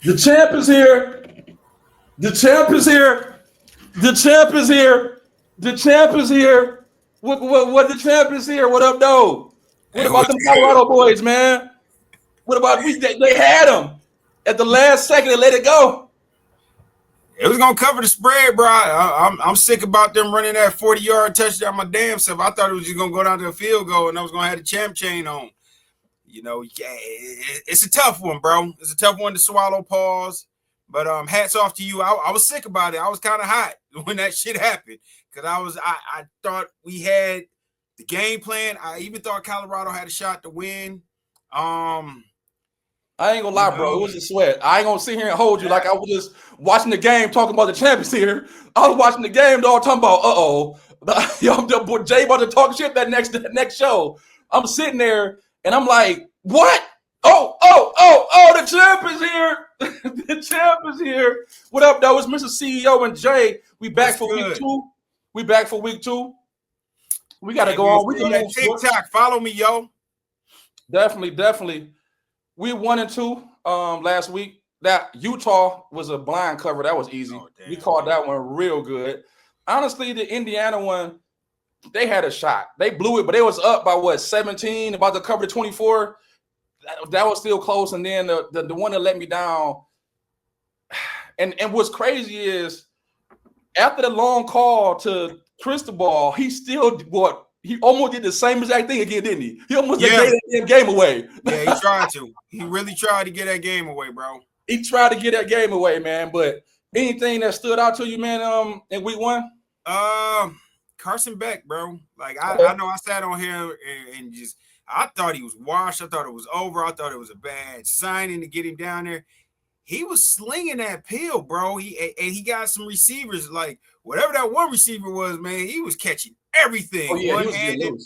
The champ is here. The champ is here. The champ is here. The champ is here. What the champ is here? What up, though? What about them Colorado boys, man? What about they had them at the last second and let it go. It was gonna cover the spread, bro. I'm sick about them running that 40-yard touchdown my damn self. I thought it was just gonna go down to a field goal and I was gonna have the champ chain on. You know, it's a tough one, bro. It's a tough one to swallow. Pause. But hats off to you. I was sick about it. I was kind of hot when that shit happened because I thought we had the game plan. I even thought Colorado had a shot to win. I ain't gonna lie, bro. It was a sweat. I ain't gonna sit here and hold you like I was just watching the game, talking about the champions here. I was watching the game, dog, talking about, yo, Jay about to talk shit that next show. I'm sitting there and I'm like, what? Oh, the champ is here. The champ is here. What up, though? It's Mr. CEO and Jay. We back for week 2. We back for week 2. We gotta go on. We can move TikTok. Follow me, yo. Definitely. We 1-2 last week. That Utah was a blind cover. That was easy. We caught that one real good. Honestly, the Indiana one, they had a shot. They blew it, but they was up by 17, about to cover the 24. That was still close. And then the one that let me down. And what's crazy is after the long call to Cristobal, he still he almost did the same exact thing again, didn't he? He almost gave that game away. Yeah, he tried to. He really tried to get that game away, bro. He tried to get that game away, man. But anything that stood out to you, man, in week 1? Carson Beck, bro. Like I know I sat on here and just I thought he was washed. I thought it was over. I thought it was a bad signing to get him down there. He was slinging that pill, bro. He got some receivers, like whatever that one receiver was, man. He was catching everything. Oh, yeah, one-handed.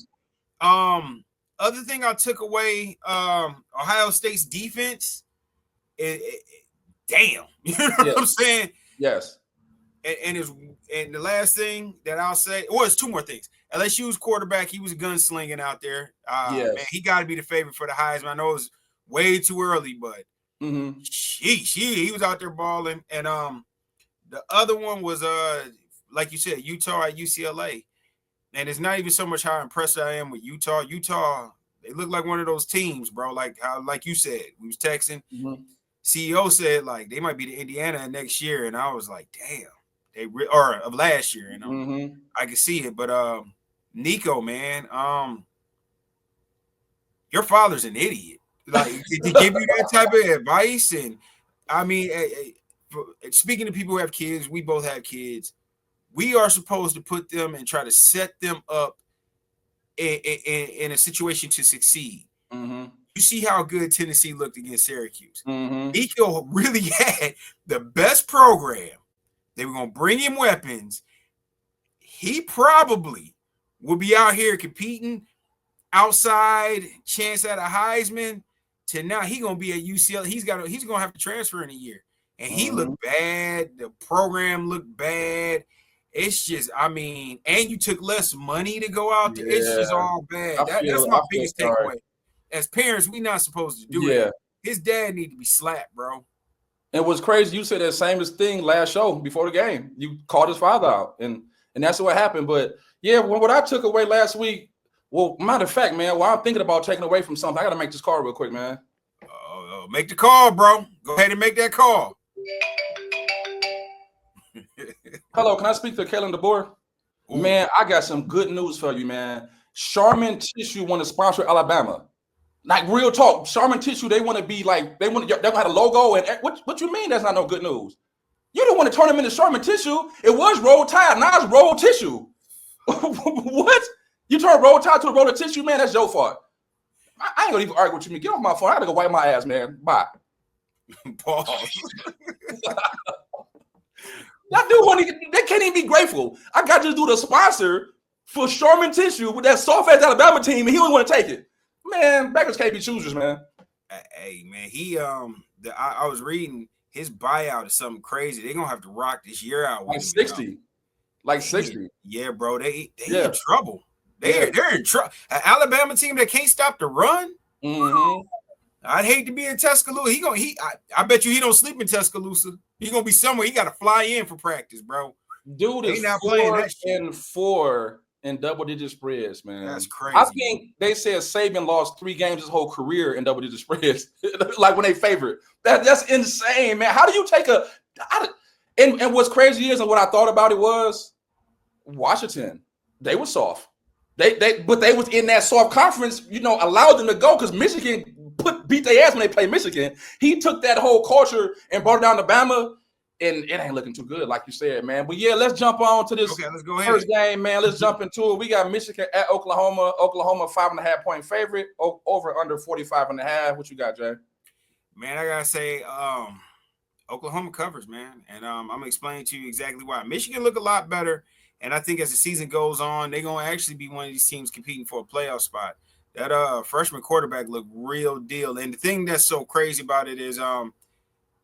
Other thing I took away, Ohio State's defense. Damn, you know what I'm saying? Yes. And the last thing that I'll say, it's 2 more things. LSU's quarterback, he was gunslinging out there. Man, he got to be the favorite for the Heisman. I know it was way too early, but he was out there balling. And the other one was like you said, Utah at UCLA. And it's not even so much how impressed I am with Utah. Utah, they look like one of those teams, bro. Like you said, we was texting. CEO said like they might be the Indiana next year, and I was like, damn, or of last year, and I can see it. But Nico, man, your father's an idiot. Like to give you that type of advice, and I mean, speaking to people who have kids, we both have kids. We are supposed to put them and try to set them up in a situation to succeed. You see how good Tennessee looked against Syracuse. Nico really had the best program. They were going to bring him weapons. He probably will be out here competing outside, chance at a Heisman. To now, he's going to be at UCLA. He's going to have to transfer in a year. And he looked bad. The program looked bad. It's just, I mean, and you took less money to go out there. Yeah. It's just all bad. That's my biggest takeaway. As parents, we're not supposed to do that. His dad need to be slapped, bro. And what's crazy, you said that same thing last show before the game. You called his father out, and that's what happened. But yeah, what I took away last week, well, matter of fact, man, while I'm thinking about taking away from something, I got to make this call real quick, man. Make the call, bro. Go ahead and make that call. Hello, can I speak to Kalen DeBoer? Man, I got some good news for you, man. Charmin Tissue want to sponsor Alabama. Like real talk, Charmin Tissue, they want to be like, they're gonna have a logo. And what you mean that's not no good news? You don't want to turn them into Charmin Tissue. It was Roll Tide, now it's Roll Tissue. What? You turn Roll Tide to a Roll of Tissue, man? That's your fault. I ain't gonna even argue with you, man. Get off my phone. I gotta go wipe my ass, man. Bye. Pause. They can't even be grateful. I got to do the sponsor for Charmin Tissue with that soft-ass Alabama team, and he don't want to take it. Man, beggars can't be choosers, man. Hey, man, I was reading his buyout is something crazy. They're gonna have to rock this year out with like 60. You know? Like 60. Yeah, bro. They in trouble. They're in trouble. An Alabama team that can't stop the run. I'd hate to be in Tuscaloosa. I bet you he don't sleep in Tuscaloosa. He gonna be somewhere. He got to fly in for practice, bro. Dude is not playing that shit. 4-4 in double-digit spreads, man. That's crazy. I think they said Saban lost 3 games his whole career in double-digit spreads, like when they favorite. That's insane, man. How do you take and what's crazy is, and what I thought about it was Washington. They were soft. But they was in that soft conference, allowed them to go because Michigan beat their ass when they played Michigan. He took that whole culture and brought it down to Bama, and it ain't looking too good, like you said, man. But yeah, let's jump on to this first game, man. Let's jump into it. We got Michigan at Oklahoma. Oklahoma 5.5 point favorite, over under 45.5. What you got, Jay? Man, I gotta say, Oklahoma covers, man, and I'm gonna explain to you exactly why. Michigan look a lot better. And I think as the season goes on, they're going to actually be one of these teams competing for a playoff spot. That freshman quarterback looked real deal. And the thing that's so crazy about it is,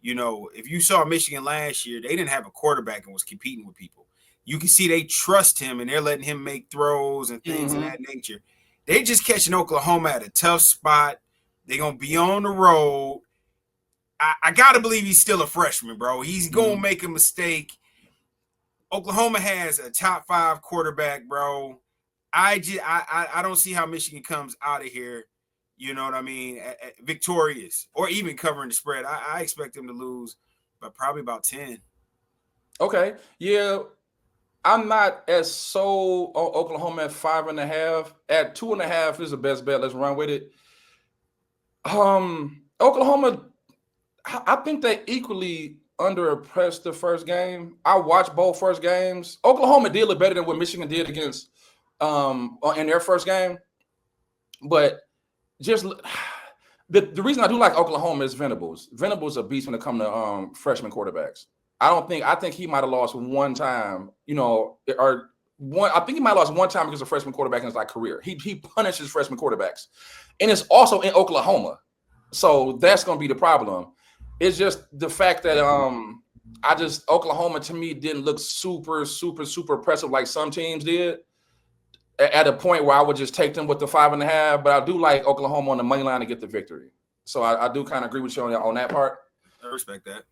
if you saw Michigan last year, they didn't have a quarterback and was competing with people. You can see they trust him and they're letting him make throws and things of that nature. They just catching Oklahoma at a tough spot. They're going to be on the road. I got to believe he's still a freshman, bro. He's going to make a mistake. Oklahoma has a top 5 quarterback, bro. I don't see how Michigan comes out of here, you know what I mean, victorious or even covering the spread. I expect them to lose, but probably about 10. Okay. Yeah. I'm not as sold on Oklahoma at 5.5. At 2.5 is the best bet. Let's run with it. Oklahoma, I think they equally underimpressed the first game. I watched both first games. Oklahoma did look better than what Michigan did against in their first game. But just the reason I do like Oklahoma is Venables. Venables is a beast when it comes to freshman quarterbacks. I think he might have lost one time, I think he might have lost one time because of freshman quarterback in his career. He punishes freshman quarterbacks. And it's also in Oklahoma. So that's going to be the problem. It's just the fact that Oklahoma to me didn't look super, super, super impressive like some teams did at a point where I would just take them with the 5.5. But I do like Oklahoma on the money line to get the victory. So I do kind of agree with you on that part. I respect that.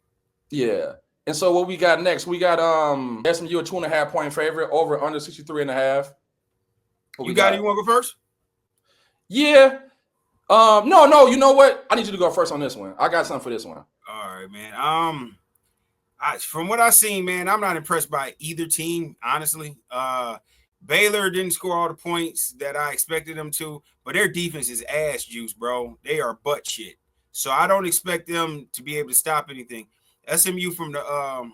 Yeah. And so what we got next? We got SMU a 2.5 point favorite, over under 63.5. You want to go first? Yeah. No. You know what? I need you to go first on this one. I got something for this one. All right, man. From what I've seen, man, I'm not impressed by either team, honestly. Baylor didn't score all the points that I expected them to, but their defense is ass juice, bro. They are butt shit. So I don't expect them to be able to stop anything. SMU, from the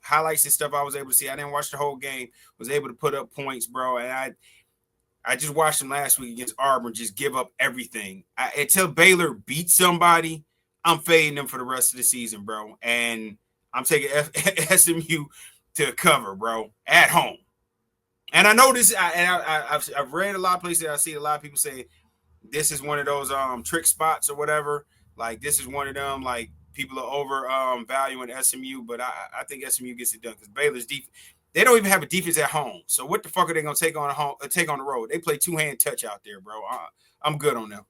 highlights and stuff I was able to see, I didn't watch the whole game, was able to put up points, bro. And I just watched them last week against Auburn just give up everything. Until Baylor beats somebody, I'm fading them for the rest of the season, bro. And I'm taking SMU to cover, bro, at home. And I know this, I've read a lot of places. I see a lot of people say this is one of those trick spots or whatever. Like, this is one of them, like, people are over valuing SMU, but I think SMU gets it done because Baylor's defense, they don't even have a defense at home. So what the fuck are they gonna take on the road? They play 2-hand touch out there, bro. I'm good on them.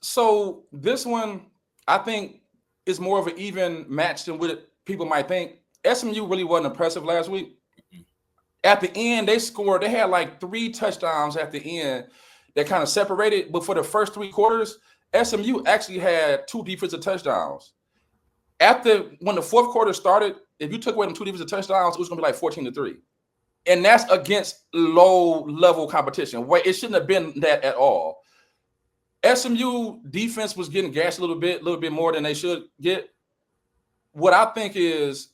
So this one, I think, is more of an even match than what people might think. SMU really wasn't impressive last week. At the end, they had like 3 touchdowns at the end that kind of separated. But for the first 3 quarters, SMU actually had 2 defensive touchdowns. When the fourth quarter started, if you took away them 2 defensive touchdowns, it was going to be like 14-3. And that's against low-level competition. Where it shouldn't have been that at all. SMU defense was getting gashed a little bit more than they should get. What I think is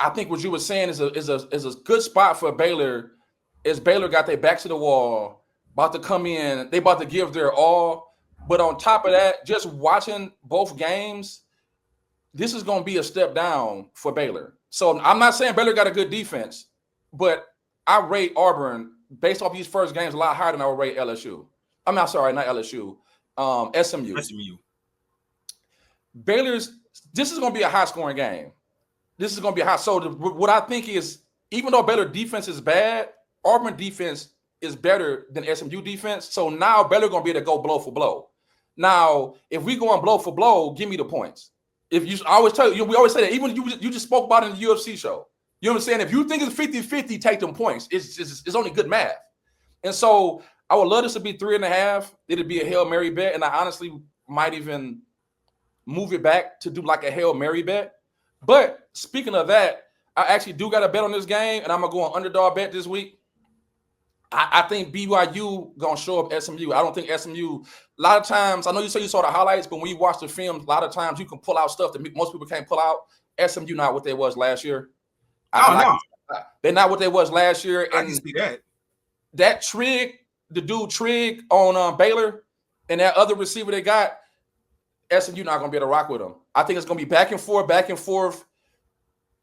I think what you were saying is a good spot for Baylor. Is Baylor got their backs to the wall, about to come in, they about to give their all. But on top of that, just watching both games, this is going to be a step down for Baylor. So I'm not saying Baylor got a good defense, but I rate Auburn based off these first games a lot higher than I would rate LSU. I'm not sorry, not LSU. SMU. This is going to be a high-scoring game. This is going to be a high. So what I think is, even though Baylor defense is bad, Auburn defense is better than SMU defense. So now Baylor going to be able to go blow for blow. Now, if we going blow for blow, give me the points. If you, I always tell you, we always say that. Even you just spoke about it in the UFC show. You know what I'm saying? If you think it's 50-50, take them points. It's only good math. And so I would love this to be 3.5. It'd be a Hail Mary bet, and I honestly might even move it back to do like a Hail Mary bet. But speaking of that, I actually do got a bet on this game, and I'm gonna go on underdog bet this week. I think BYU gonna show up SMU. I don't think SMU. A lot of times, I know you say you saw the highlights, but when you watch the film, a lot of times you can pull out stuff that most people can't pull out. SMU not what they was last year. No. They're not what they was last year. And I can see that. That Trigg, the dude Trigg on Baylor, and that other receiver they got, SMU not gonna be able to rock with them. I think it's gonna be back and forth, back and forth.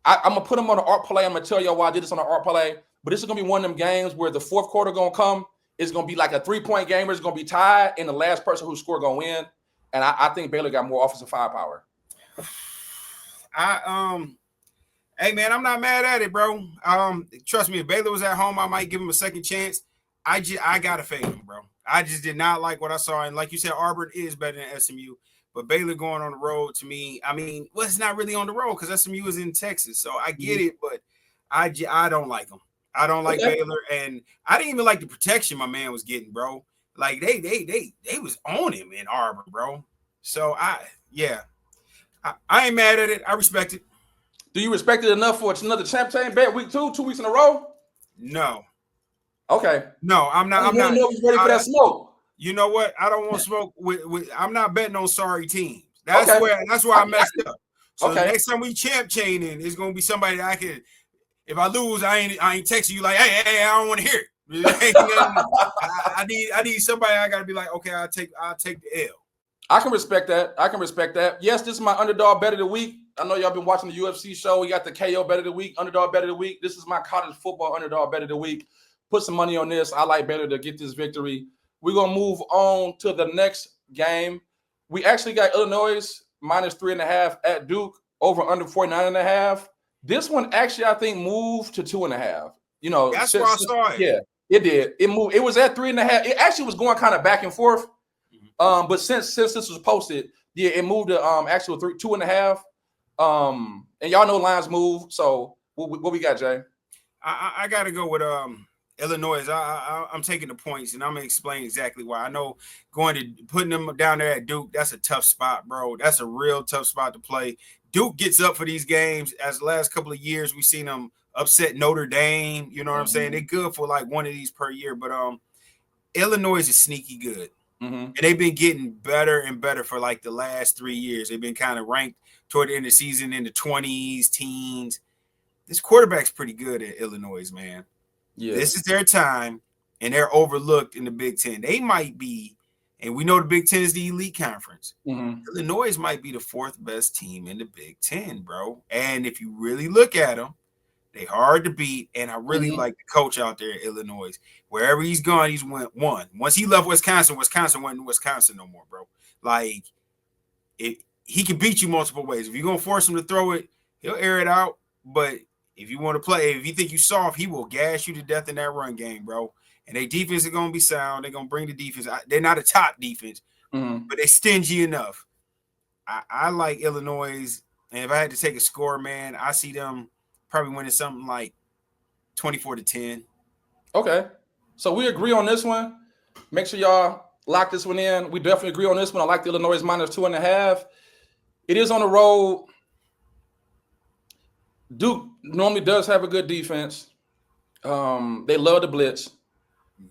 I'm gonna put them on an art play. I'm gonna tell y'all why I did this on an art play. But this is gonna be one of them games where the fourth quarter gonna come. It's gonna be like a 3-point game. It's gonna be tied, and the last person who scored gonna win. And I think Baylor got more offensive firepower. Hey man, I'm not mad at it, bro. Trust me, if Baylor was at home, I might give him a second chance. I gotta fade him, bro. I just did not like what I saw, and like you said, Auburn is better than SMU. But Baylor going on the road, to me, I mean, well, it's not really on the road because SMU is in Texas, so I get it, but I don't like them. I don't like Baylor, and I didn't even like the protection my man was getting, bro. Like they was on him in Auburn, bro. So I ain't mad at it. I respect it. Do you respect it enough for another champ bet week 2 weeks in a row? No. Okay. No, I'm not. I'm not. Know if he's ready for that smoke. You know what? I don't want smoke with. I'm not betting on sorry teams. That's where I messed up. So the next time we champ chaining, it's gonna be somebody that I can. If I lose, I ain't texting you like, hey, I don't want to hear it. I need somebody. I gotta be like, okay, I'll take the L. I can respect that. Yes, this is my underdog bet of the week. I know y'all been watching the UFC show. We got the KO bet of the week, underdog bet of the week. This is my college football underdog bet of the week. Put some money on this. I like Baylor to get this victory. We're gonna move on to the next game. We actually got Illinois minus 3.5 at Duke, over under 49.5. This one actually, I think, moved to 2.5. You know, that's where I saw it. Yeah, it did. It moved. It was at 3.5. It actually was going kind of back and forth. But since this was posted, yeah, it moved to actual 2.5. And y'all know lines move. So what we got, Jay? I got to go with Illinois. I'm taking the points, and I'm gonna explain exactly why. I know putting them down there at Duke, that's a tough spot, bro. That's a real tough spot to play. Duke gets up for these games. As the last couple of years, we've seen them upset Notre Dame. You know what I'm saying? They're good for like one of these per year, but Illinois is sneaky good. And they've been getting better and better for like the last 3 years. They've been kind of ranked toward the end of the season in the 20s, teens. This quarterback's pretty good at Illinois, man. Yeah. This is their time, and they're overlooked in the Big Ten. They might be, and we know the Big Ten is the elite conference. Illinois might be the 4th best team in the Big Ten, bro. And if you really look at them, they hard to beat, and I really like the coach out there at Illinois. Wherever he's gone, he's won. Once he left Wisconsin wasn't Wisconsin no more, bro. Like, he can beat you multiple ways. If you're going to force him to throw it, he'll air it out. But if you want to play, if you think you soft, he will gas you to death in that run game, bro. And their defense is going to be sound. They're going to bring the defense. They're not a top defense, but they're stingy enough. I like Illinois, and if I had to take a score, man, I see them probably winning something like 24-10. Okay. So we agree on this one. Make sure y'all lock this one in. We definitely agree on this one. I like the Illinois minus 2.5. It is on the road. Duke normally does have a good defense. They love the blitz.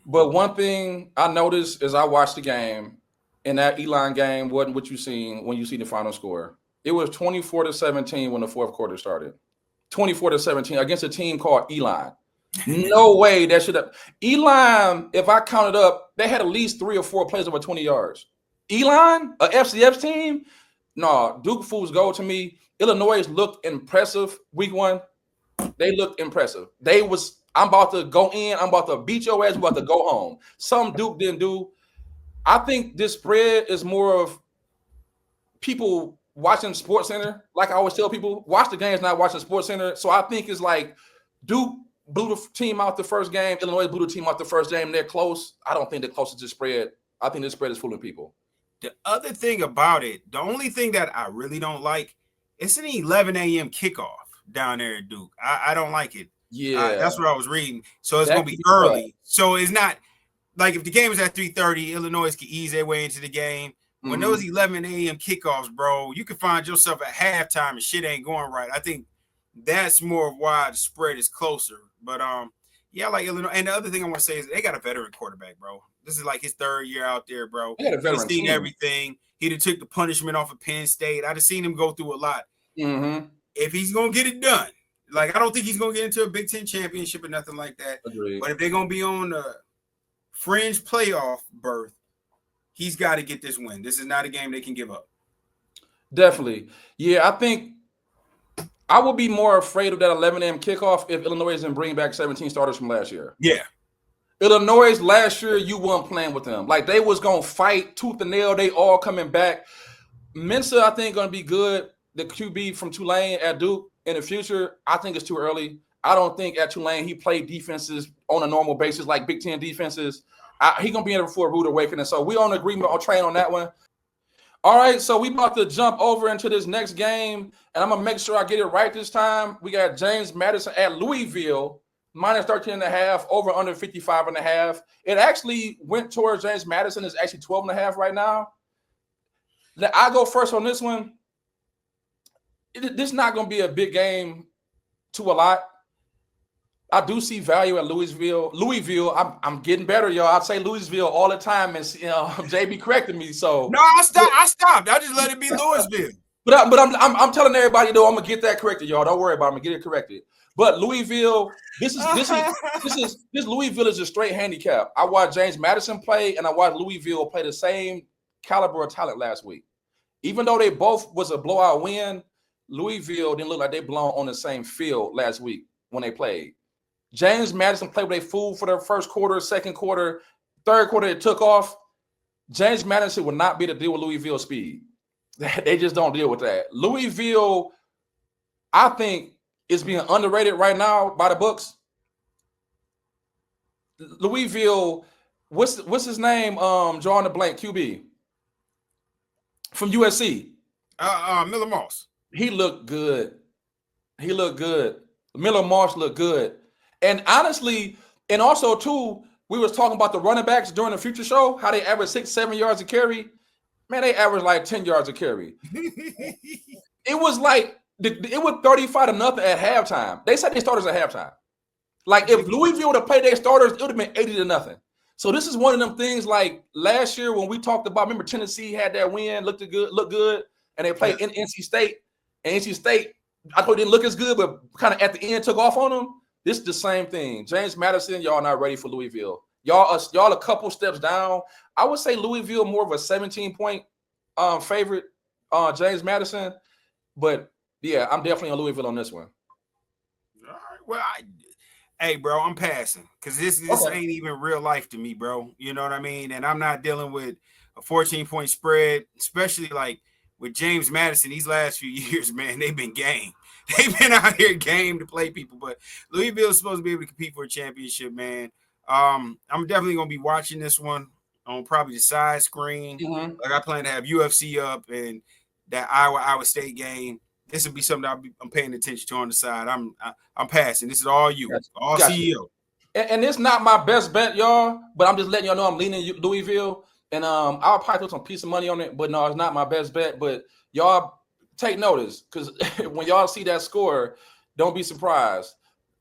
But one thing I noticed as I watched the game, and that Elon game wasn't what you seen when you see the final score. It was 24-17 when the fourth quarter started. 24-17 against a team called Elon. No way that should have. Elon, if I counted up, they had at least 3 or 4 plays over 20 yards. Elon, a FCS team? No, Duke fools go to me. Illinois looked impressive week 1. They looked impressive. I'm about to go in. I'm about to beat your ass. I'm about to go home. Some Duke didn't do. I think this spread is more of people watching SportsCenter. Like I always tell people, watch the games, not watching SportsCenter. So I think it's like Duke blew the team out the first game. Illinois blew the team out the first game. They're close. I don't think they're close to the spread. I think this spread is fooling people. The other thing about it, the only thing that I really don't like, it's an 11 a.m. kickoff down there at Duke. I don't like it. Yeah, that's what I was reading. So it's that going to could be be tough. early. So it's not like if the game is at 3:30, Illinois can ease their way into the game. When those 11 a.m. kickoffs, bro, you can find yourself at halftime and shit ain't going right. I think that's more of why the spread is closer. But yeah, I like Illinois. And the other thing I want to say is they got a veteran quarterback, bro. This is like his third year out there, bro. They got a veteran He's seen team. everything. He done took the punishment off of Penn State. I just seen him go through a lot. If he's gonna get it done, like I don't think he's gonna get into a Big Ten championship or nothing like that. Agreed. But if they're gonna be on the fringe playoff berth, he's got to get this win. This is not a game they can give up. Definitely. Yeah, I think I would be more afraid of that 11 a.m. kickoff if Illinois isn't bringing back 17 starters from last year. Yeah. Illinois last year, you weren't playing with them. Like they was going to fight tooth and nail. They all coming back. Mensa, I think, going to be good. The QB from Tulane at Duke in the future, I think it's too early. I don't think at Tulane he played defenses on a normal basis like Big Ten defenses. He going to be in for a rude awakening. So we on agreement on train on that one. All right, so we about to jump over into this next game, and I'm going to make sure I get it right this time. We got James Madison at Louisville, minus 13.5, over under 55.5. It actually went towards James Madison. It's actually 12.5 right now. I go first on this one. This is not going to be a big game to a lot. I do see value at Louisville. I'm getting better, y'all. I say Louisville all the time, and JB corrected me. So no, I stopped. I just let it be Louisville. But I'm telling everybody though, I'm gonna get that corrected, y'all. Don't worry about it. I'm gonna get it corrected. But Louisville, this Louisville is a straight handicap. I watched James Madison play, and I watched Louisville play the same caliber of talent last week. Even though they both was a blowout win, Louisville didn't look like they belong on the same field last week when they played. James Madison played with a fool for their first quarter, second quarter, third quarter. It took off. James Madison would not be able to deal with Louisville speed. They just don't deal with that. Louisville, I think, is being underrated right now by the books. Louisville, what's his name? Drawing the blank, QB from USC. Miller Moss. He looked good. Miller Moss looked good. And honestly, and also too, we was talking about the running backs during the future show, how they average 6-7 yards a carry. Man, they average like 10 yards a carry. It was 35-0 at halftime. They said they starters at halftime. Like if Louisville would have played their starters, it would have been 80-0. So this is one of them things like last year when we talked about, remember Tennessee had that win, looked good, and they played in NC State. And NC State, I thought it didn't look as good, but kind of at the end took off on them. This is the same thing. James Madison, y'all not ready for Louisville. Y'all a couple steps down. I would say Louisville more of a 17-point favorite. James Madison, but yeah, I'm definitely on Louisville on this one. All right. Well, hey, bro, I'm passing because this ain't even real life to me, bro. You know what I mean? And I'm not dealing with a 14-point spread, especially like with James Madison. These last few years, man, they've been game. They've been out here game to play people, but Louisville is supposed to be able to compete for a championship, man. I'm definitely gonna be watching this one on probably the side screen. Like I plan to have UFC up and that Iowa State game. This will be something I'm paying attention to on the side. I'm passing. This is all you, all CEO. And it's not my best bet, y'all. But I'm just letting y'all know I'm leaning Louisville, and I'll probably put some piece of money on it. But no, it's not my best bet. But y'all take notice because when y'all see that score, don't be surprised.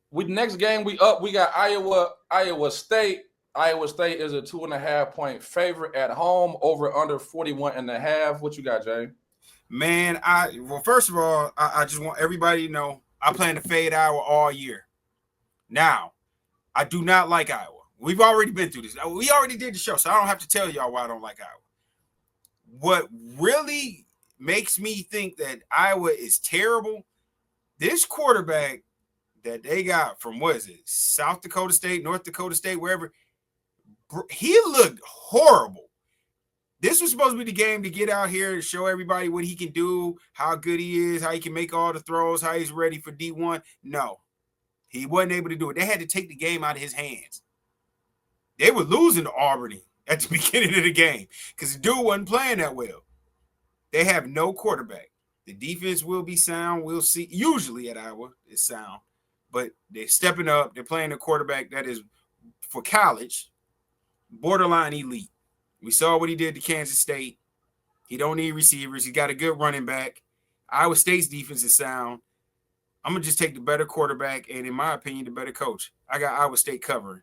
With next game we got Iowa State. Iowa State is a 2.5-point favorite at home, over under 41.5. What you got, Jay? Man, first of all, I just want everybody to know I plan to fade Iowa all year. Now, I do not like Iowa. We've already been through this. We already did the show, so I don't have to tell y'all why I don't like Iowa. What really makes me think that Iowa is terrible, this quarterback that they got from, what is it, South Dakota State, North Dakota State, wherever, he looked horrible. This was supposed to be the game to get out here and show everybody what he can do, how good he is, how he can make all the throws, how he's ready for D1. No, he wasn't able to do it. They had to take the game out of his hands. They were losing to Albany at the beginning of the game because the dude wasn't playing that well. They have no quarterback. The defense will be sound. We'll see. Usually at Iowa, it's sound. But they're stepping up. They're playing a quarterback that is, for college, borderline elite. We saw what he did to Kansas State. He don't need receivers. He got a good running back. Iowa State's defense is sound. I'm going to just take the better quarterback and, in my opinion, the better coach. I got Iowa State covering.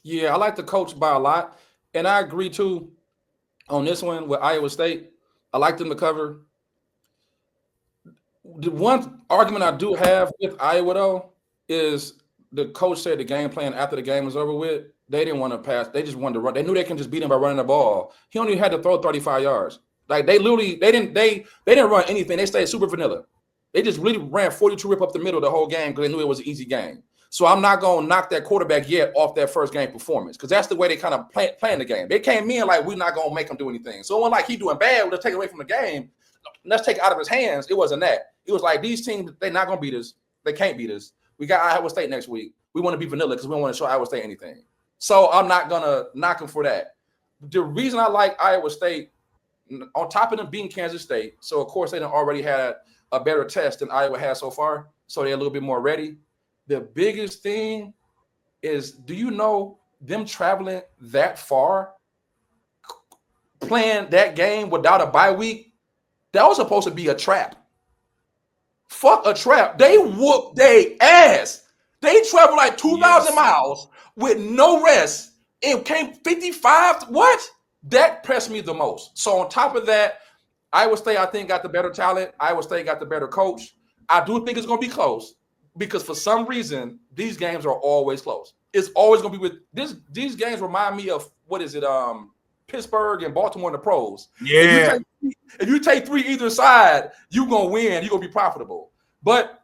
Yeah, I like the coach by a lot. And I agree, too, on this one with Iowa State. I like them to cover. The one argument I do have with Iowa, though, is the coach said the game plan after the game was over with, they didn't want to pass. They just wanted to run. They knew they can just beat him by running the ball. He only had to throw 35 yards. Like they didn't run anything. They stayed super vanilla. They just really ran 42 rip up the middle the whole game because they knew it was an easy game. So I'm not going to knock that quarterback yet off that first game performance because that's the way they kind of playing the game. They came in like we're not going to make him do anything. So it wasn't like he doing bad. We'll just take it away from the game. Let's take it out of his hands. It wasn't that. It was like these teams, they're not going to beat us. They can't beat us. We got Iowa State next week. We want to be vanilla because we don't want to show Iowa State anything. So I'm not going to knock them for that. The reason I like Iowa State, on top of them being Kansas State, so of course they done already had a better test than Iowa has so far, so they're a little bit more ready. The biggest thing is, do you know them traveling that far, playing that game without a bye week? That was supposed to be a trap. Fuck a trap. They whooped their ass. They traveled like 2,000 miles with no rest and came 55. What? That pressed me the most. So on top of that, Iowa State, I think, got the better talent. Iowa State got the better coach. I do think it's going to be close because for some reason, these games are always close. It's always going to be with this. These games remind me of, what is it, Pittsburgh and Baltimore in the pros. Yeah. If you take three either side, you're going to win. You're going to be profitable. But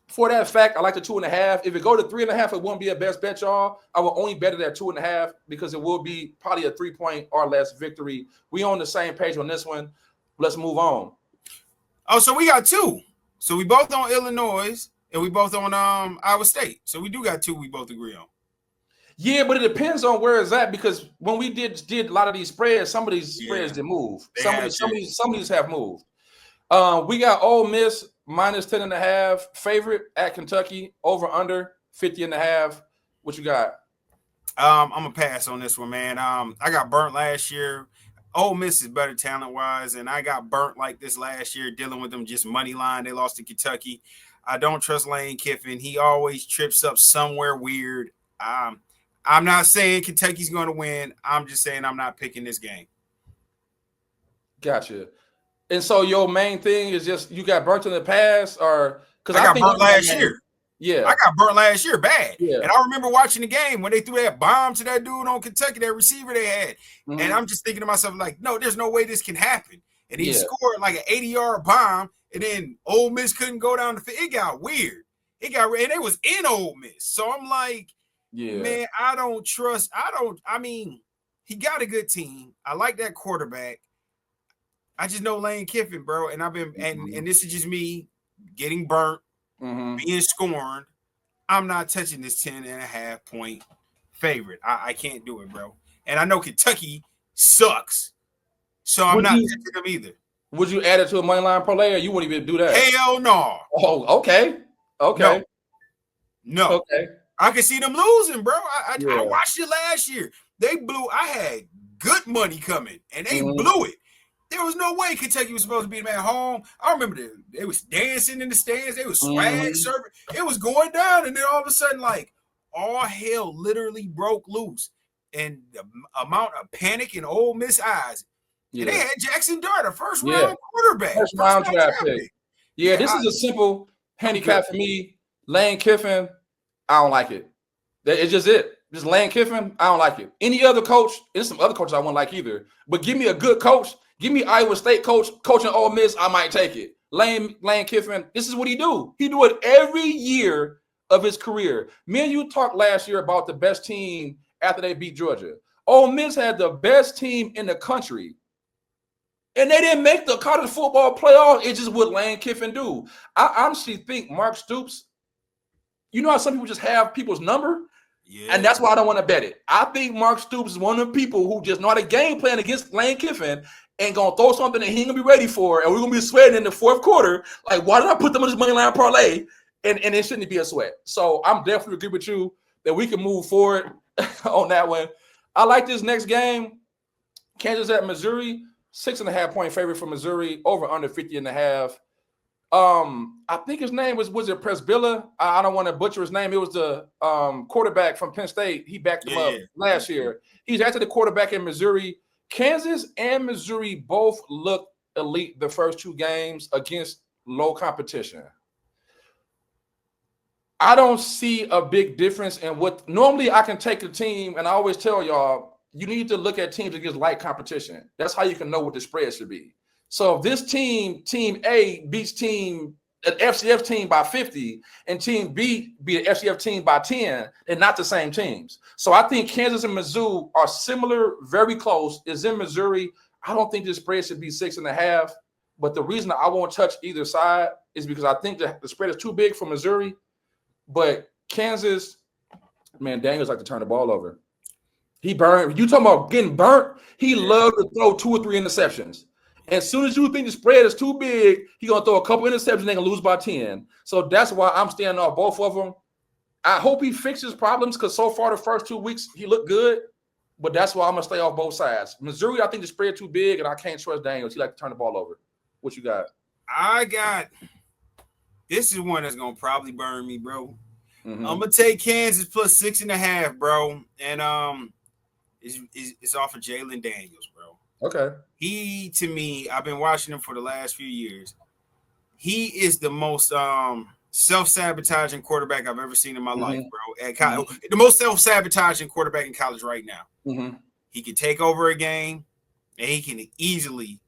for that fact, I like the 2.5. If it go to 3.5, it won't be a best bet, y'all. I will only bet it at 2.5 because it will be probably a 3-point or less victory. We on the same page on this one. Let's move on. Oh, so we got two. So we both on Illinois and we both on Iowa State. So we do got two we both agree on. Yeah, but it depends on where it's at because when we did a lot of these spreads, some of these spreads did move. Some of these have moved. We got Ole Miss minus 10.5 favorite at Kentucky, over under 50.5. What you got? I'm gonna pass on this one, man. I got burnt last year. Ole Miss is better talent-wise, and I got burnt like this last year dealing with them just money line. They lost to Kentucky. I don't trust Lane Kiffin. He always trips up somewhere weird. I'm not saying Kentucky's going to win. I'm just saying I'm not picking this game. Gotcha. And so your main thing is just you got burnt in the past, or because I got burnt last year. Yeah, I got burnt last year bad. Yeah. And I remember watching the game when they threw that bomb to that dude on Kentucky, that receiver they had. Mm-hmm. And I'm just thinking to myself, like, no, there's no way this can happen. And he scored like an 80-yard bomb, and then Ole Miss couldn't go down the field. It got weird. And it was in Ole Miss. So I'm like, man, I mean, he got a good team. I like that quarterback. I just know Lane Kiffin, bro. And I've been and this is just me getting burnt. Being scorned. I'm not touching this 10.5 point favorite. I can't do it, bro. And I know Kentucky sucks, so I'm not touching them either. Would you add it to a money line parlay, or you wouldn't even do that? Hell no. Oh, okay. No. Okay. I can see them losing, bro. I watched it last year. They blew. I had good money coming, and they blew it. There was no way Kentucky was supposed to beat them at home. I remember they was dancing in the stands. They was swag serving. It was going down, and then all of a sudden, like, all hell literally broke loose. And the amount of panic in Ole Miss eyes. Yeah. And they had Jackson Dart, a first-round quarterback. First-round draft pick. Yeah, this is a simple handicap for me. Lane Kiffin, I don't like it. It's just it. Just Lane Kiffin, I don't like it. Any other coach, there's some other coaches I wouldn't like either. But give me a good coach. Give me Iowa State coaching Ole Miss, I might take it. Lane Kiffin, this is what he do. He do it every year of his career. Me and you talked last year about the best team after they beat Georgia. Ole Miss had the best team in the country. And they didn't make the college football playoff. It's just what Lane Kiffin do. I honestly think Mark Stoops, you know how some people just have people's number? Yeah. And that's why I don't want to bet it. I think Mark Stoops is one of the people who just know how to game plan against Lane Kiffin and going to throw something that he ain't going to be ready for. And we're going to be sweating in the fourth quarter. Like, why did I put them on this money line parlay? And it shouldn't be a sweat. So I'm definitely agree with you that we can move forward on that one. I like this next game. Kansas at Missouri, 6.5-point favorite for Missouri, over under 50.5. I think his name was it Presbilla? I don't want to butcher his name. It was the quarterback from Penn State. He backed him up last year. He's actually the quarterback in Missouri. Kansas and Missouri both look elite the first two games against low competition. I don't see a big difference in what normally I can take a team, and I always tell y'all, you need to look at teams against light competition. That's how you can know what the spread should be. So if this team A beats an FCF team by 50 and team B beat an FCF team by 10, they're not the same teams. So I think Kansas and Mizzou are similar, very close. It's in Missouri. I don't think this spread should be 6.5. But the reason I won't touch either side is because I think the spread is too big for Missouri. But Kansas, man, Daniels like to turn the ball over. He burned. You talking about getting burnt? He loved to throw 2 or 3 interceptions. As soon as you think the spread is too big, he's going to throw a couple interceptions and they're going to lose by 10. So that's why I'm standing off both of them. I hope he fixes problems because so far the first 2 weeks he looked good. But that's why I'm going to stay off both sides. Missouri, I think the spread too big, and I can't trust Daniels. He like to turn the ball over. What you got? This is one that's going to probably burn me, bro. Mm-hmm. I'm going to take Kansas plus 6.5, bro. And it's off of Jalen Daniels, bro. Okay. He, to me, I've been watching him for the last few years. He is the most self-sabotaging quarterback I've ever seen in my life, bro. The most self-sabotaging quarterback in college right now. Mm-hmm. He can take over a game, and he can easily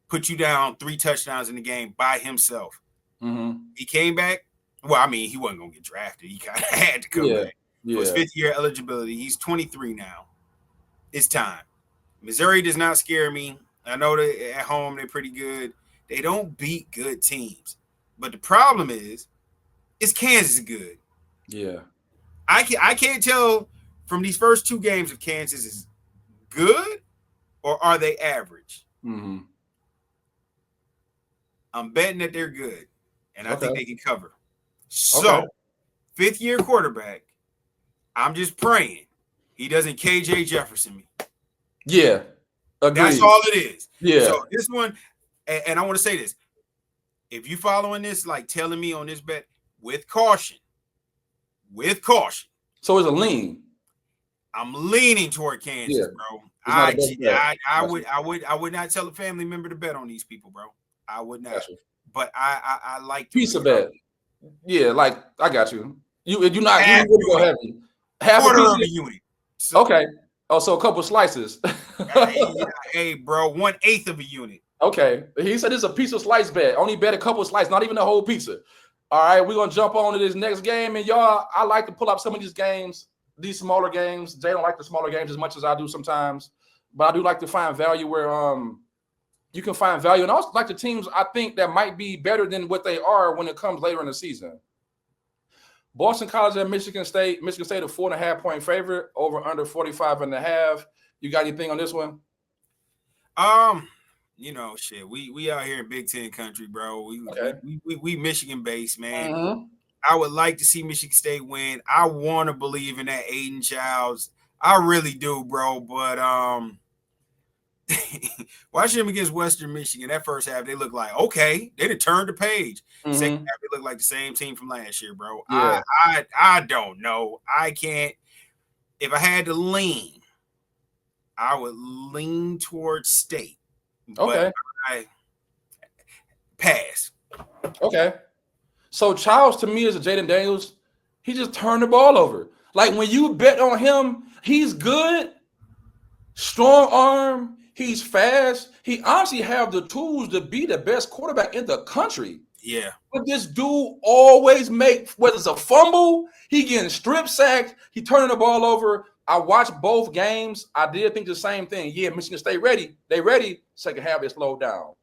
put you down 3 touchdowns in the game by himself. Mm-hmm. He came back. Well, I mean, he wasn't going to get drafted. He kind of had to come back. For his 5th-year eligibility. He's 23 now. It's time. Missouri does not scare me. I know that at home they're pretty good. They don't beat good teams. But the problem is Kansas good. Yeah. I can't tell from these first 2 games if Kansas is good or are they average. Mm-hmm. I'm betting that they're good, and I think they can cover. So, 5th-year quarterback, I'm just praying he doesn't KJ Jefferson me. Yeah. Agreed. That's all it is. Yeah. So this one, and I want to say this. If you following this, like telling me on this bet, with caution. So it's a lean. I'm leaning toward Kansas, bro. I would not tell a family member to bet on these people, bro. I would not. Gotcha. But I like piece of bet. Yeah, like I got you. You not go heavy. Half quarter of a unit. So, okay. Oh, so a couple slices. Hey, bro, 1/8 of a unit. Okay. He said it's a piece of slice bet. Only bet a couple of slices, not even a whole pizza. All right, we're gonna jump on to this next game. And y'all, I like to pull up some of these games, these smaller games. Jay don't like the smaller games as much as I do sometimes, but I do like to find value where you can find value. And I also like the teams I think that might be better than what they are when it comes later in the season. Boston College at Michigan State. Michigan State a 4.5-point favorite, over under 45.5. You got anything on this one? Shit. We out here in Big Ten country, bro. We Michigan based, man. Mm-hmm. I would like to see Michigan State win. I want to believe in that Aiden Childs. I really do, bro. But watching them against Western Michigan, that first half, they look like, okay, they done turned the page. Mm-hmm. Second half, they look like the same team from last year, bro. Yeah. I don't know. I can't. If I had to lean, I would lean towards State. Okay. But I pass. Okay. So Childs, to me, is a Jaden Daniels. He just turned the ball over. Like, when you bet on him, he's good, strong arm, he's fast. He honestly have the tools to be the best quarterback in the country. Yeah. But this dude always whether it's a fumble, he getting strip sacked, he turning the ball over. I watched both games. I did think the same thing. Yeah, Michigan State ready. They ready. Second half, they slowed down.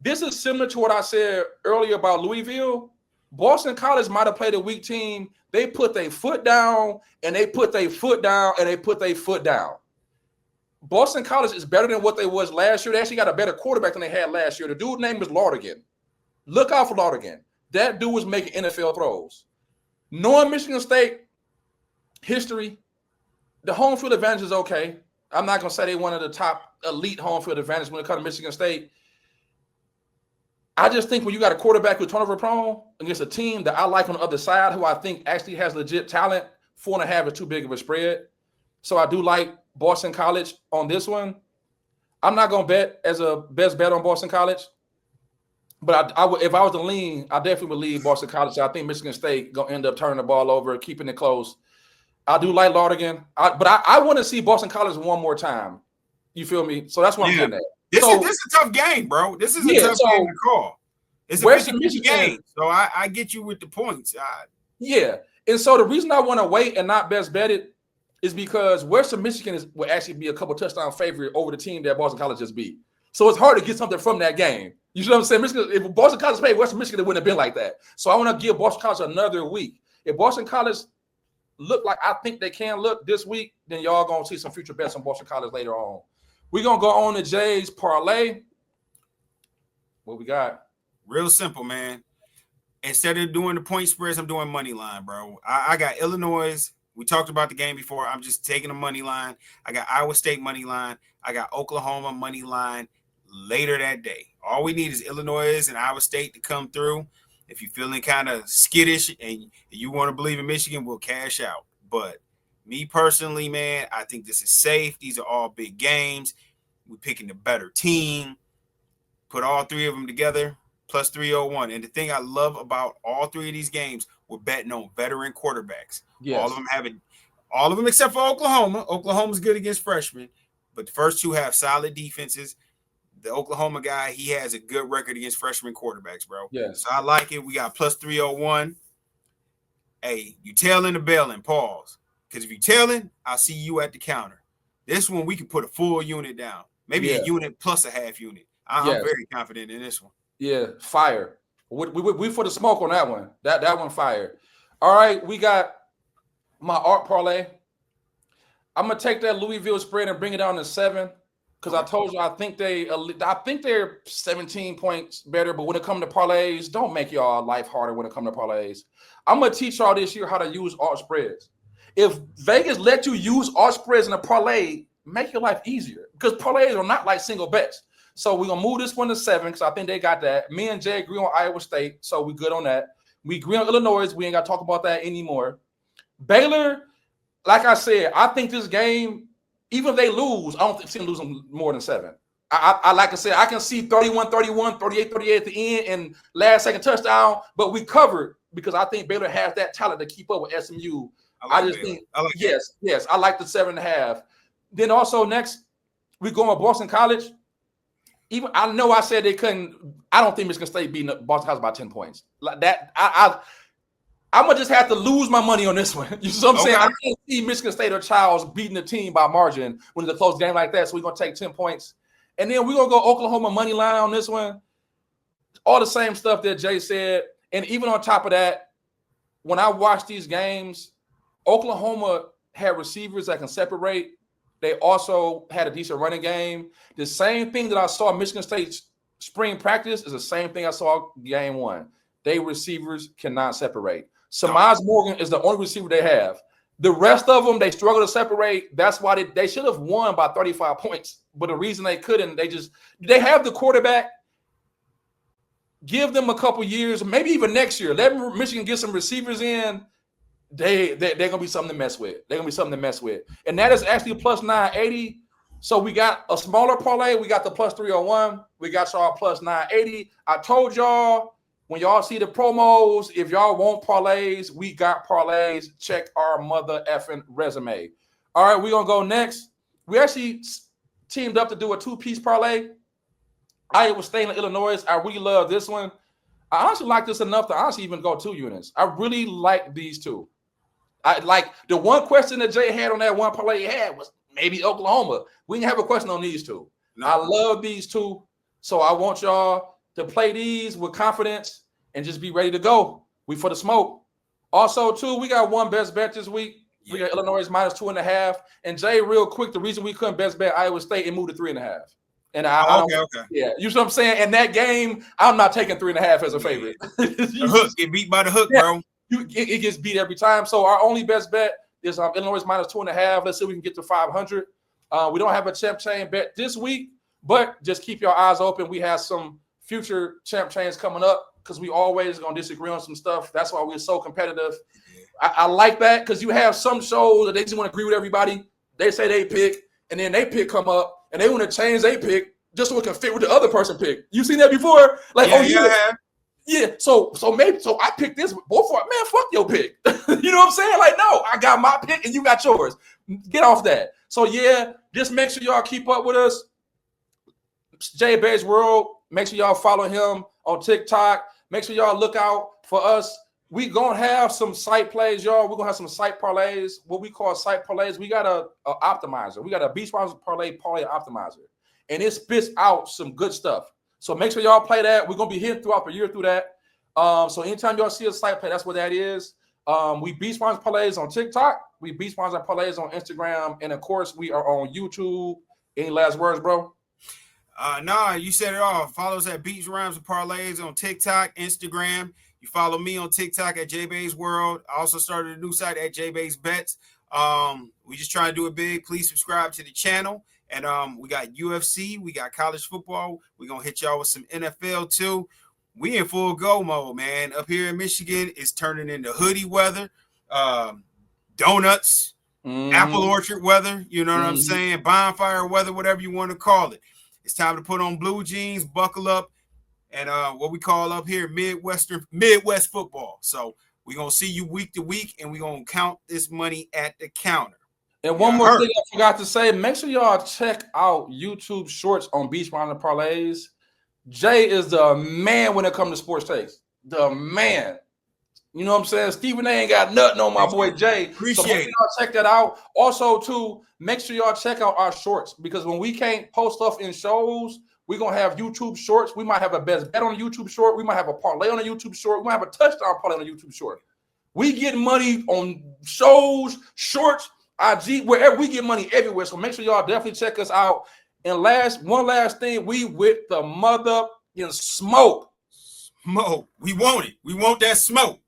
This is similar to what I said earlier about Louisville. Boston College might have played a weak team. They put their foot down, and they put their foot down, and they put their foot down. Boston College is better than what they was last year. They actually got a better quarterback than they had last year. The dude's name is Lardigan. Look out for Lardigan. That dude was making NFL throws. Knowing Michigan State history, the home field advantage is okay. I'm not going to say they're one of the top elite home field advantage when it comes to Michigan State. I just think when you got a quarterback who's turnover prone against a team that I like on the other side, who I think actually has legit talent, 4.5 is too big of a spread. So I do like Boston College on this one. I'm not going to bet as a best bet on Boston College. But I would, if I was to lean, I definitely would lead Boston College. I think Michigan State going to end up turning the ball over, keeping it close. I do like Lardigan. But I want to see Boston College one more time. You feel me? So that's what I'm getting at. This is a tough game, bro. This is a tough game to call. It's a 50-50 game, so I get you with the points. Yeah, and so the reason I want to wait and not best bet it is because Western Michigan will actually be a couple touchdown favorite over the team that Boston College just beat. So it's hard to get something from that game. You know what I'm saying? Michigan, if Boston College played Western Michigan, it wouldn't have been like that. So I want to give Boston College another week. If Boston College look like I think they can look this week, then y'all going to see some future bets on Boston College later on. We're going to go on to Jay's parlay. What we got? Real simple, man. Instead of doing the point spreads, I'm doing money line, bro. I got Illinois. We talked about the game before. I'm just taking a money line. I got Iowa State money line. I got Oklahoma money line later that day. All we need is Illinois and Iowa State to come through. If you're feeling kind of skittish and you want to believe in Michigan, we'll cash out. But me personally, man, I think this is safe. These are all big games. We're picking the better team. Put all three of them together, plus 301. And the thing I love about all three of these games, we're betting on veteran quarterbacks. Yes. All of them except for Oklahoma. Oklahoma's good against freshmen, but the first two have solid defenses. The Oklahoma guy, he has a good record against freshman quarterbacks, bro. Yes. So I like it. We got plus 301. Hey, you tailing the bailing, pause. Because if you're tailing, I'll see you at the counter. This one, we can put a full unit down. Maybe a unit plus a half unit. I'm very confident in this one. Yeah, fire. We for the smoke on that one. That one fire. All right, we got my art parlay. I'm gonna take that Louisville spread and bring it down to 7 because I told you I think they're 17 points better. But when it comes to parlays, don't make y'all life harder when it comes to parlays. I'm gonna teach y'all this year how to use art spreads. If Vegas let you use art spreads in a parlay, make your life easier because parlays are not like single bets. So we're going to move this one to 7 because I think they got that. Me and Jay agree on Iowa State, so we good on that. We agree on Illinois. We ain't got to talk about that anymore. Baylor, like I said, I think this game, even if they lose, I don't see them losing more than 7. I like I said, I can see 31-31, 38-38 at the end and last second touchdown, but we covered because I think Baylor has that talent to keep up with SMU. I like the 7.5. Then also next, we go on Boston College. Even I know I said they couldn't. I don't think Michigan State beating Boston College by 10 points. Like that, I'm gonna just have to lose my money on this one. You know what I'm saying? I can't see Michigan State or Charles beating a team by margin when it's a close game like that. So we're gonna take 10 points, and then we're gonna go Oklahoma money line on this one. All the same stuff that Jay said, and even on top of that, when I watch these games, Oklahoma had receivers that can separate. They also had a decent running game. The same thing that I saw Michigan State's spring practice is the same thing I saw game 1. They receivers cannot separate. Samaj Morgan is the only receiver they have. The rest of them, they struggle to separate. That's why they should have won by 35 points. But the reason they couldn't, they have the quarterback. Give them a couple years, maybe even next year. Let Michigan get some receivers in. They're gonna be something to mess with. And that is actually a plus 980. So we got a smaller parlay. We got the plus 301. We got y'all plus 980. I told y'all when y'all see the promos, if y'all want parlays, we got parlays. Check our mother effing resume. All right, we're gonna go next. We actually teamed up to do a 2-piece parlay. Iowa State and Illinois. I really love this one. I honestly like this enough to honestly even go 2 units. I really like these two. I like the one question that Jay had on that one parlay he had was maybe Oklahoma. We didn't have a question on these two. No. I love these two. So I want y'all to play these with confidence and just be ready to go. We for the smoke. Also, too, we got one best bet this week. We got Illinois minus 2.5. And Jay, real quick, the reason we couldn't best bet Iowa State, it moved to 3.5. And I don't. Okay. Yeah, you know what I'm saying? And that game, I'm not taking 3.5 as a favorite. The hook, get beat by the hook, bro. It gets beat every time. So our only best bet is Illinois minus 2.5. Let's see if we can get to 500. We don't have a champ chain bet this week, but just keep your eyes open. We have some future champ chains coming up because we always gonna disagree on some stuff. That's why we're so competitive. I like that because you have some shows that they just want to agree with everybody. They say they pick, and then they pick come up, and they want to change they pick just so it can fit with the other person pick. You seen that before? Like, So I picked this. Both for man, fuck your pick. You know what I'm saying? Like, no, I got my pick and you got yours. Get off that. So yeah, just make sure y'all keep up with us. Jay Bay's World. Make sure y'all follow him on TikTok. Make sure y'all look out for us. We gonna have some site plays, y'all. We're gonna have some site parlays. What we call site parlays. We got a optimizer. We got a beach parlay optimizer, and it spits out some good stuff. So make sure y'all play that. We're gonna be here throughout the year through that. So anytime y'all see a site play, that's what that is. We beat sponsor parlays on TikTok. We beat sponsor parlays on Instagram, and of course we are on YouTube. Any last words, bro? Nah, you said it all. Follow us at Beats, Rhymes, and Parlays on TikTok, Instagram. You follow me on TikTok at JBay's World. I also started a new site at JBay's Bets. We just trying to do it big. Please subscribe to the channel. And we got UFC, we got college football. We're gonna hit y'all with some NFL too. We in full go mode, man. Up here in Michigan, it's turning into hoodie weather, donuts, apple orchard weather. You know what I'm saying? Bonfire weather, whatever you want to call it. It's time to put on blue jeans, buckle up, and what we call up here Midwest football. So we're gonna see you week to week, and we're gonna count this money at the counter. And one more thing I forgot to say, make sure y'all check out YouTube shorts on Beach Mountain Parlays. Jay is the man when it comes to sports takes. The man. You know what I'm saying? Stephen A ain't got nothing on my boy Jay. Appreciate it. Y'all check that out. Also, too, make sure y'all check out our shorts because when we can't post stuff in shows, we're going to have YouTube shorts. We might have a best bet on a YouTube short. We might have a parlay on a YouTube short. We might have a touchdown parlay on a YouTube short. We get money on shows, shorts, IG, wherever. We get money everywhere. So make sure y'all definitely check us out. And one last thing, we with the mother in smoke. Smoke. We want it. We want that smoke.